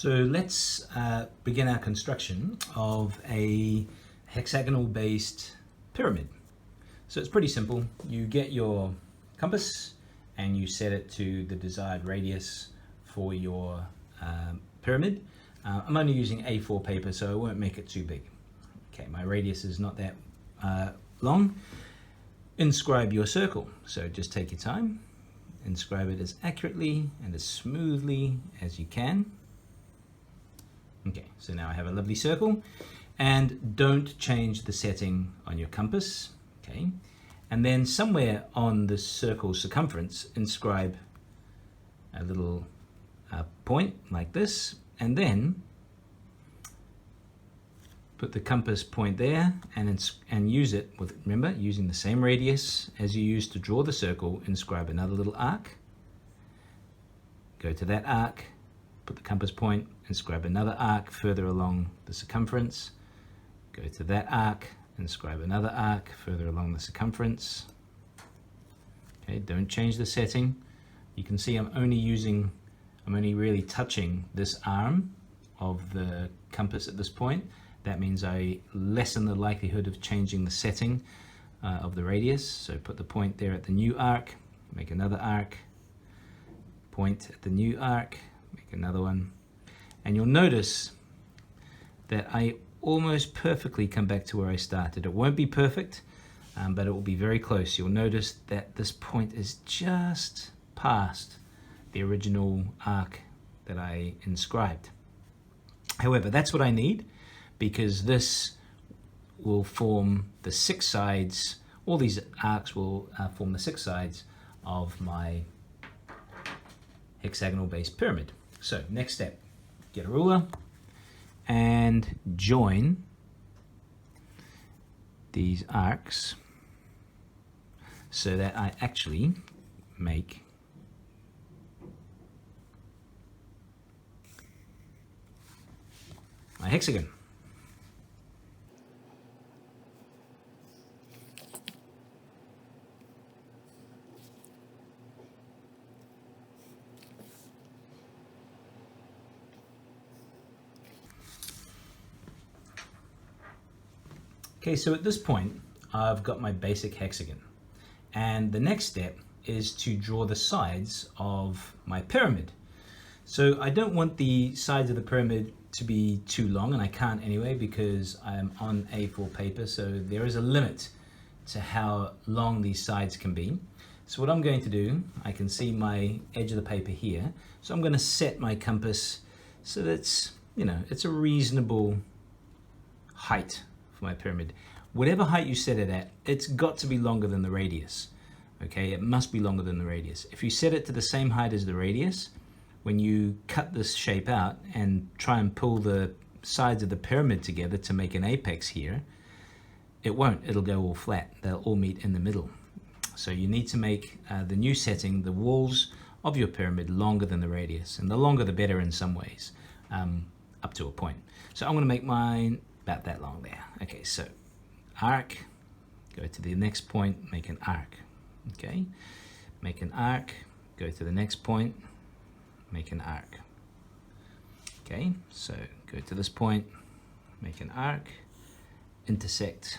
So let's begin our construction of a hexagonal-based pyramid. So it's pretty simple. You get your compass and you set it to the desired radius for your pyramid. I'm only using A4 paper, so I won't make it too big. Okay, my radius is not that long. Inscribe your circle. So just take your time, inscribe it as accurately and as smoothly as you can. Okay, so now I have a lovely circle, and don't change the setting on your compass. Okay, and then somewhere on the circle's circumference, inscribe a little point like this, and then put the compass point there and use it with, remember, using the same radius as you used to draw the circle. Inscribe another little arc, go to that arc, put the compass point, inscribe another arc further along the circumference, go to that arc, inscribe another arc further along the circumference. Okay, don't change the setting. You can see I'm only really touching this arm of the compass at this point. That means I lessen the likelihood of changing the setting of the radius. So put the point there at the new arc, make another arc, point at the new arc, make another one, and you'll notice that I almost perfectly come back to where I started. It won't be perfect, but it will be very close. You'll notice that this point is just past the original arc that I inscribed. However, that's what I need, because this will form the 6 sides. All these arcs will form the 6 sides of my hexagonal-based pyramid. So next step, get a ruler and join these arcs so that I actually make my hexagon. Okay, so at this point, I've got my basic hexagon. And the next step is to draw the sides of my pyramid. So I don't want the sides of the pyramid to be too long, and I can't anyway because I'm on A4 paper, so there is a limit to how long these sides can be. So what I'm going to do, I can see my edge of the paper here, so I'm going to set my compass so that's, it's a reasonable height for my pyramid. Whatever height you set it at, it's got to be longer than the radius. Okay, it must be longer than the radius. If you set it to the same height as the radius, when you cut this shape out and try and pull the sides of the pyramid together to make an apex here, it won't. It'll go all flat. They'll all meet in the middle. So you need to make the new setting, the walls of your pyramid, longer than the radius. And the longer the better in some ways, up to a point. So I'm going to make mine about that long there. Okay, so arc, go to the next point, make an arc. Okay, make an arc, go to the next point, make an arc. Okay, so go to this point, make an arc, intersect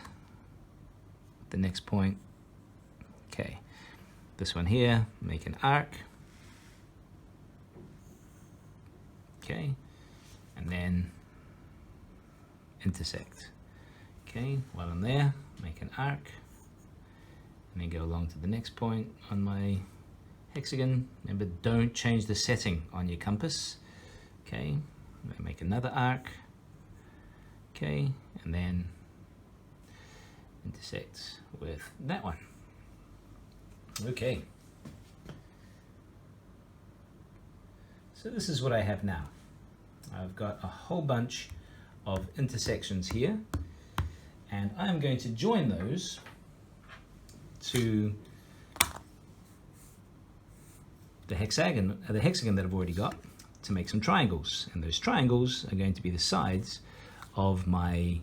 the next point. Okay, this one here, make an arc. Okay, and then intersect. Okay, while I'm there, make an arc, and then go along to the next point on my hexagon. Remember, don't change the setting on your compass. Okay, make another arc. Okay, and then intersect with that one. Okay, so this is what I have now. I've got a whole bunch of intersections here, and I'm going to join those to the hexagon that I've already got to make some triangles, and those triangles are going to be the sides of my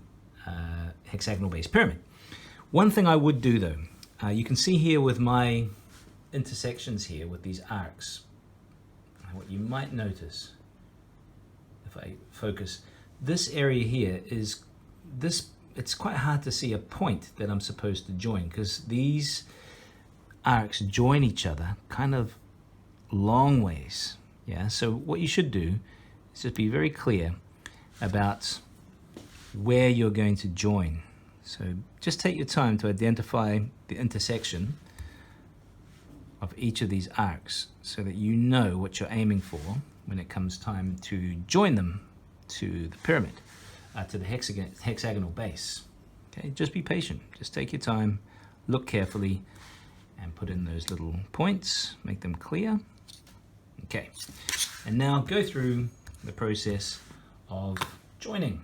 hexagonal-based pyramid. One thing I would do though, you can see here with my intersections here with these arcs, what you might notice, if I focus, this area here is this. It's quite hard to see a point that I'm supposed to join because these arcs join each other kind of long ways. Yeah, so what you should do is just be very clear about where you're going to join. So just take your time to identify the intersection of each of these arcs so that you know what you're aiming for when it comes time to join them to the pyramid, to the hexagonal base. Okay, just be patient, just take your time, look carefully, and put in those little points, make them clear. Okay, and now go through the process of joining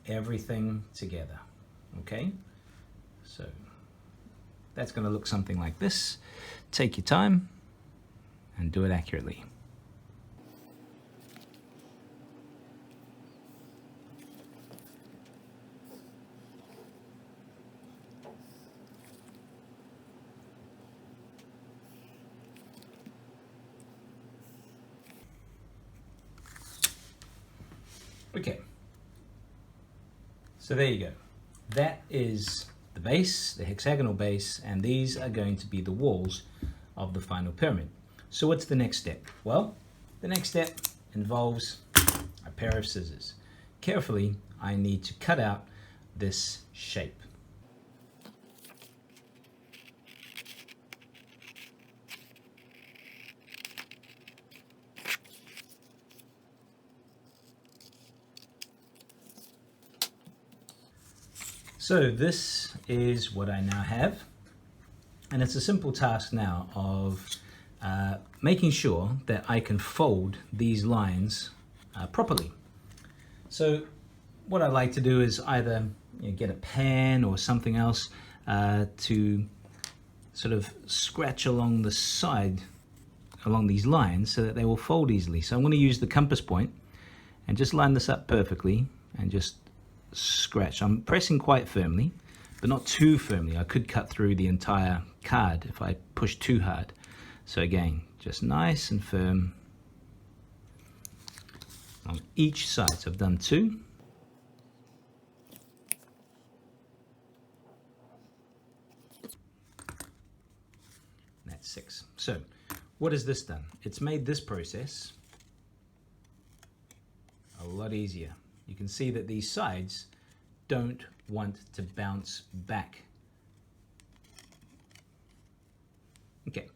everything together. Okay, so that's going to look something like this. Take your time and do it accurately. Okay, so there you go. That is the base, the hexagonal base, and these are going to be the walls of the final pyramid. So what's the next step? Well, the next step involves a pair of scissors. Carefully, I need to cut out this shape. So this is what I now have, and it's a simple task now of making sure that I can fold these lines properly. So what I like to do is either get a pen or something else to sort of scratch along the side along these lines so that they will fold easily. So I'm going to use the compass point and just line this up perfectly and just scratch. I'm pressing quite firmly, but not too firmly. I could cut through the entire card if I push too hard. So again, just nice and firm on each side. So I've done 2. That's 6. So what has this done? It's made this process a lot easier. You can see that these sides don't want to bounce back. Okay,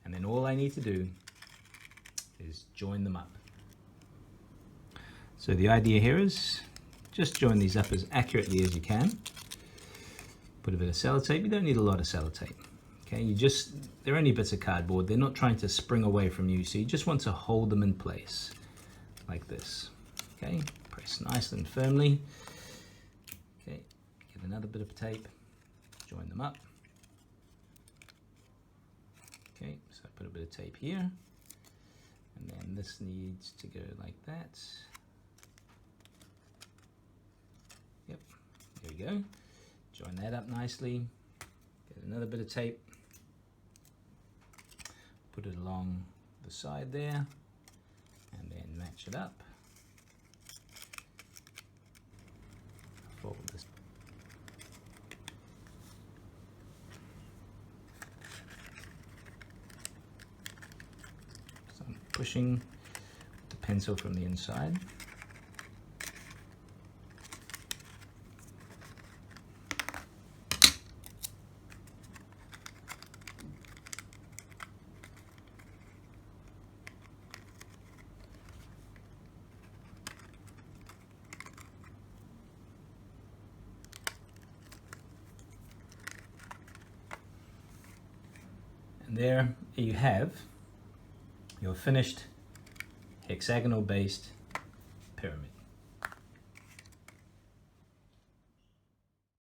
and then all I need to do is join them up. So the idea here is just join these up as accurately as you can. Put a bit of sellotape. You don't need a lot of sellotape. Okay, they're only bits of cardboard. They're not trying to spring away from you, so you just want to hold them in place like this. Okay, press nice and firmly. Okay, get another bit of tape, join them up. Okay, so I put a bit of tape here, and then this needs to go like that. Yep, there we go. Join that up nicely. Get another bit of tape. Put it along the side there, and then match it up. Fold this. So I'm pushing the pencil from the inside. And there you have your finished hexagonal based pyramid.